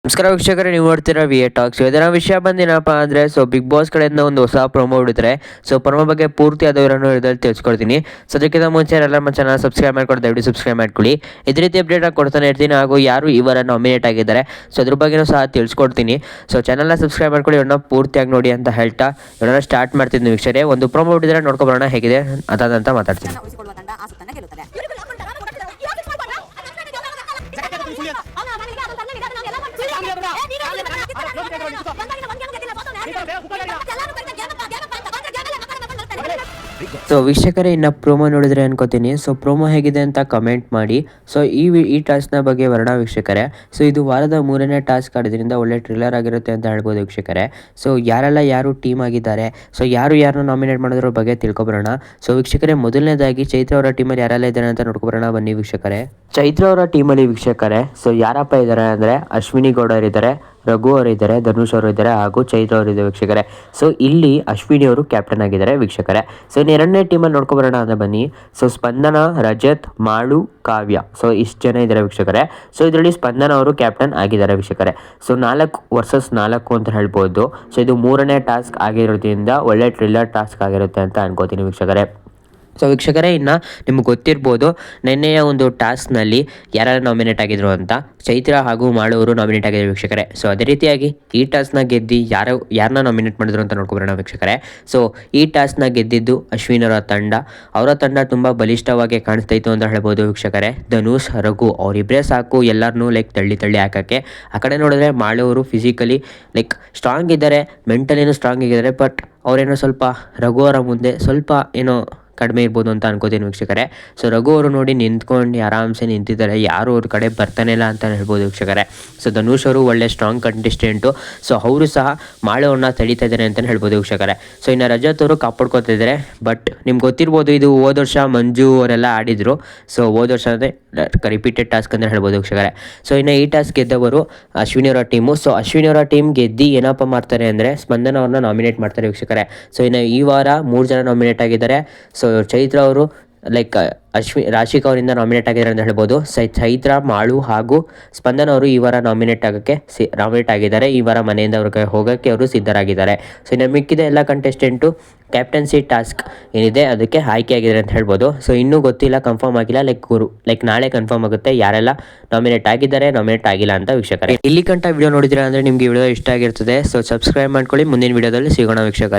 ನಮಸ್ಕಾರ ವೀಕ್ಷಕರೇ, ನೀವು ನೋಡ್ತೀರಾ ವಿ ಎ ಟಾಕ್ಸ್. ಇದರ ವಿಷಯ ಬಂದೇನಪ್ಪ ಅಂದರೆ ಬಿಗ್ ಬಾಸ್ ಕಡೆಯಿಂದ ಒಂದು ಹೊಸ ಪ್ರೊಮೋ ಬಿಡುತ್ತಾರೆ. ಪ್ರೊಮೋ ಬಗ್ಗೆ ಪೂರ್ತಿ ಅದನ್ನು ಇದರಲ್ಲಿ ತಿಳಿಸ್ಕೊಡ್ತೀನಿ. ಅದಕ್ಕಿಂತ ಮುಂಚೆ ಎಲ್ಲ ನಮ್ಮ ಚಾನಲ್ ಸಬ್ಸ್ಕ್ರೈಬ್ ಮಾಡ್ಕೊಂಡು ದಯವಿಟ್ಟು ಸಬ್ಸ್ಕ್ರೈಬ್ ಮಾಡ್ಕೊಳ್ಳಿ. ಇದೇ ರೀತಿ ಅಪ್ಡೇಟ್ ಕೊಡ್ತಾನೆ ಇರ್ತೀನಿ. ಹಾಗೂ ಯಾರು ಇವರ ನಾಮಿನೇಟ್ ಆಗಿದ್ದಾರೆ ಅದ್ರ ಬಗ್ಗೆನೂ ಸಹ ತಿಳಿಸ್ಕೊಡ್ತೀನಿ. ಚಾನಲ್ನ ಸಬ್ಸ್ಕ್ರೈಬ್ ಮಾಡ್ಕೊಳ್ಳಿ, ಇವನ್ನ ಪೂರ್ತಿಯಾಗಿ ನೋಡಿ ಅಂತ ಹೇಳ್ತಾ ಇವನ್ನ ಸ್ಟಾರ್ಟ್ ಮಾಡ್ತಿದ್ದೀನಿ. ವೀಕ್ಷಕರೇ, ಒಂದು ಪ್ರೊಮೋ ಬಿಟ್ಟಿದ್ರೆ ನೋಡ್ಕೊಬರೋಣ ಹೇಗಿದೆ ಅದಾದಂತ ಮಾತಾಡ್ತೀನಿ. ವೀಕ್ಷಕರೇ, ಇನ್ನು ಪ್ರೋಮೋ ನೋಡಿದ್ರೆ ಅನ್ಕೋತೀನಿ. ಪ್ರೋಮೋ ಹೇಗಿದೆ ಅಂತ ಕಮೆಂಟ್ ಮಾಡಿ. ಈ ಟಾಸ್ಕ್ನ ಬಗ್ಗೆ ವರ್ಣ ವೀಕ್ಷಕರೇ. ಇದು ವಾರದ 3ನೇ ಟಾಸ್ಕ್ ಆಡೋದ್ರಿಂದ ಒಳ್ಳೆ ಟ್ರಿಲ್ಲರ್ ಆಗಿರುತ್ತೆ ಅಂತ ಹೇಳ್ಬೋದು ವೀಕ್ಷಕರೇ. ಯಾರು ಟೀಮ್ ಆಗಿದ್ದಾರೆ, ಯಾರನ್ನ ನಾಮಿನೇಟ್ ಮಾಡೋದ್ರ ಬಗ್ಗೆ ತಿಳ್ಕೊಬರೋಣ. ವೀಕ್ಷಕರೇ, ಮೊದಲನೇದಾಗಿ ಚೈತ್ರ ಅವರ ಟೀಮಲ್ಲಿ ಯಾರೆಲ್ಲ ಇದ್ದಾರೆ ಅಂತ ನೋಡ್ಕೊಬರೋಣ ಬನ್ನಿ ವೀಕ್ಷಕರೇ. ಚೈತ್ರ ಅವರ ಟೀಮಲ್ಲಿ ವೀಕ್ಷಕರೇ ಯಾರಪ್ಪ ಇದ್ದಾರೆ ಅಂದರೆ ಅಶ್ವಿನಿ ಗೌಡರ್ ಇದ್ದಾರೆ, ರಘು ಅವರು ಇದ್ದಾರೆ, ಧನುಷ್ ಅವರು ಇದ್ದಾರೆ, ಹಾಗೂ ಚೈತ್ರ ಅವರು ಇದ್ದಾರೆ ವೀಕ್ಷಕರೇ. ಇಲ್ಲಿ ಅಶ್ವಿನಿ ಅವರು ಕ್ಯಾಪ್ಟನ್ ಆಗಿದ್ದಾರೆ ವೀಕ್ಷಕರೇ. ಇನ್ನು ಎರಡನೇ ಟೀಮಲ್ಲಿ ನೋಡ್ಕೊಬರೋಣ ಅಂತ ಬನ್ನಿ. ಸ್ಪಂದನ, ರಜತ್, ಮಾಳು, ಕಾವ್ಯ. ಇಷ್ಟು ಜನ ಇದ್ದಾರೆ ವೀಕ್ಷಕರೇ. ಇದರಲ್ಲಿ ಸ್ಪಂದನ ಅವರು ಕ್ಯಾಪ್ಟನ್ ಆಗಿದ್ದಾರೆ ವೀಕ್ಷಕರೇ. 4 ವರ್ಸಸ್ 4 ಅಂತ ಹೇಳ್ಬೋದು. ಇದು 3ನೇ ಟಾಸ್ಕ್ ಆಗಿರೋದ್ರಿಂದ ಒಳ್ಳೆ ಟ್ರಿಲ್ಲರ್ ಟಾಸ್ಕ್ ಆಗಿರುತ್ತೆ ಅಂತ ಅನ್ಕೋತೀನಿ ವೀಕ್ಷಕರೇ. ವೀಕ್ಷಕರೇ, ಇನ್ನು ನಿಮ್ಗೆ ಗೊತ್ತಿರ್ಬೋದು ನಿನ್ನೆಯ ಒಂದು ಟಾಸ್ಕ್ನಲ್ಲಿ ಯಾರು ನಾಮಿನೇಟ್ ಆಗಿದ್ರು ಅಂತ. ಚೈತ್ರ ಹಾಗೂ ಮಾಳವರು ನಾಮಿನೇಟ್ ಆಗಿದ್ರು ವೀಕ್ಷಕರೇ. ಅದೇ ರೀತಿಯಾಗಿ ಈ ಟಾಸ್ಕ್ನ ಗೆದ್ದು ಯಾರನ್ನ ನಾಮಿನೇಟ್ ಮಾಡಿದ್ರು ಅಂತ ನೋಡ್ಕೊಬರೋಣ ವೀಕ್ಷಕರೇ. ಈ ಟಾಸ್ಕ್ನ ಗೆದ್ದಿದ್ದು ಅಶ್ವಿನ್ ಅವರ ತಂಡ ತುಂಬ ಬಲಿಷ್ಠವಾಗಿ ಕಾಣಿಸ್ತಾ ಇತ್ತು ಅಂತ ಹೇಳ್ಬೋದು ವೀಕ್ಷಕರೇ. ಧನುಷ್, ರಘು ಅವರಿಬ್ಬರೇ ಸಾಕು ಎಲ್ಲರನ್ನೂ ತಳ್ಳಿ ಹಾಕೋಕ್ಕೆ. ಆ ಕಡೆ ನೋಡಿದ್ರೆ ಮಾಳವರು ಫಿಸಿಕಲಿ ಸ್ಟ್ರಾಂಗ್ ಇದ್ದಾರೆ, ಮೆಂಟಲಿನೂ ಸ್ಟ್ರಾಂಗ್ ಆಗಿದ್ದಾರೆ. ಬಟ್ ಅವರೇನೋ ಸ್ವಲ್ಪ ರಘು ಅವರ ಮುಂದೆ ಸ್ವಲ್ಪ ಏನೋ ಕಡಿಮೆ ಇರ್ಬೋದು ಅಂತ ಅನ್ಕೋತೀನಿ ವೀಕ್ಷಕರೇ. ರಘು ಅವರು ನೋಡಿ ನಿಂತ್ಕೊಂಡು ಆರಾಮ್ಸೆ ನಿಂತಿದ್ದಾರೆ, ಯಾರು ಅವ್ರ ಕಡೆ ಬರ್ತಾನೆ ಇಲ್ಲ ಅಂತ ಹೇಳ್ಬೋದು ವೀಕ್ಷಕರೇ. ಧನುಷ್ ಅವರು ಒಳ್ಳೆ ಸ್ಟ್ರಾಂಗ್ ಕಂಟೆಸ್ಟೆಂಟು. ಅವರು ಸಹ ಮಾಳವ್ರನ್ನ ತಡೀತಾ ಇದ್ದಾರೆ ಅಂತಲೇ ಹೇಳ್ಬೋದು ವೀಕ್ಷಕರೇ. ಇನ್ನು ರಜತ್ ಅವರು ಕಾಪಾಡ್ಕೊತಾ ಇದ್ದಾರೆ. ಬಟ್ ನಿಮ್ಗೆ ಗೊತ್ತಿರ್ಬೋದು, ಇದು ಹೋದ ವರ್ಷ ಮಂಜು ಅವರೆಲ್ಲ ಆಡಿದರು. ಹೋದ ವರ್ಷ ಅಂದರೆ ರಿಪೀಟೆಡ್ ಟಾಸ್ಕ್ ಅಂತ ಹೇಳ್ಬೋದು ವೀಕ್ಷಕರೇ. ಇನ್ನು ಈ ಟಾಸ್ಕ್ ಗೆದ್ದವರು ಅಶ್ವಿನಿ ಅವರ ಟೀಮು. ಅಶ್ವಿನಿ ಅವರ ಟೀಮ್ ಗೆದ್ದು ಏನಪ್ಪ ಮಾಡ್ತಾರೆ ಅಂದರೆ ಸ್ಪಂದನ ಅವ್ರನ್ನ ನಾಮಿನೇಟ್ ಮಾಡ್ತಾರೆ ವೀಕ್ಷಕರೇ. ಇನ್ನು ಈ ವಾರ 3 ಜನ ನಾಮಿನೇಟ್ ಆಗಿದ್ದಾರೆ. ಚೈತ್ರ ಅವರು ರಾಶಿಕ್ ಅವರಿಂದ ನಾಮಿನೇಟ್ ಆಗಿದ್ದಾರೆ ಅಂತ ಹೇಳ್ಬೋದು. ಚೈತ್ರ, ಮಾಳು ಹಾಗೂ ಸ್ಪಂದನ ಅವರು ಈ ವಾರ ನಾಮಿನೇಟ್ ಆಗಿದ್ದಾರೆ. ಈ ವಾರ ಮನೆಯಿಂದ ಅವ್ರಿಗೆ ಹೋಗೋಕ್ಕೆ ಅವರು ಸಿದ್ಧರಾಗಿದ್ದಾರೆ. ಇನ್ನು ಮಿಕ್ಕಿದ ಎಲ್ಲ ಕಂಟೆಸ್ಟೆಂಟು ಕ್ಯಾಪ್ಟನ್ಸಿ ಟಾಸ್ಕ್ ಏನಿದೆ ಅದಕ್ಕೆ ಆಯ್ಕೆಯಾಗಿದ್ದಾರೆ ಅಂತ ಹೇಳ್ಬೋದು. ಇನ್ನೂ ಗೊತ್ತಿಲ್ಲ, ಕನ್ಫರ್ಮ್ ಆಗಿಲ್ಲ. ನಾಳೆ ಕನ್ಫರ್ಮ್ ಆಗುತ್ತೆ ಯಾರೆಲ್ಲ ನಾಮಿನೇಟ್ ಆಗಿದ್ದಾರೆ, ನಾಮಿನೇಟ್ ಆಗಿಲ್ಲ ಅಂತ ವೀಕ್ಷಕರೇ. ಇಲ್ಲಿ ಕಂಟ ವಿಡಿಯೋ ನೋಡಿದ್ರೆ ಅಂದರೆ ನಿಮಗೆ ವಿಡಿಯೋ ಇಷ್ಟ ಆಗಿರ್ತದೆ. ಸಬ್ಸ್ಕ್ರೈಬ್ ಮಾಡ್ಕೊಳ್ಳಿ. ಮುಂದಿನ ವಿಡಿಯೋದಲ್ಲಿ ಸಿಗೋಣ ವೀಕ್ಷಕರೇ.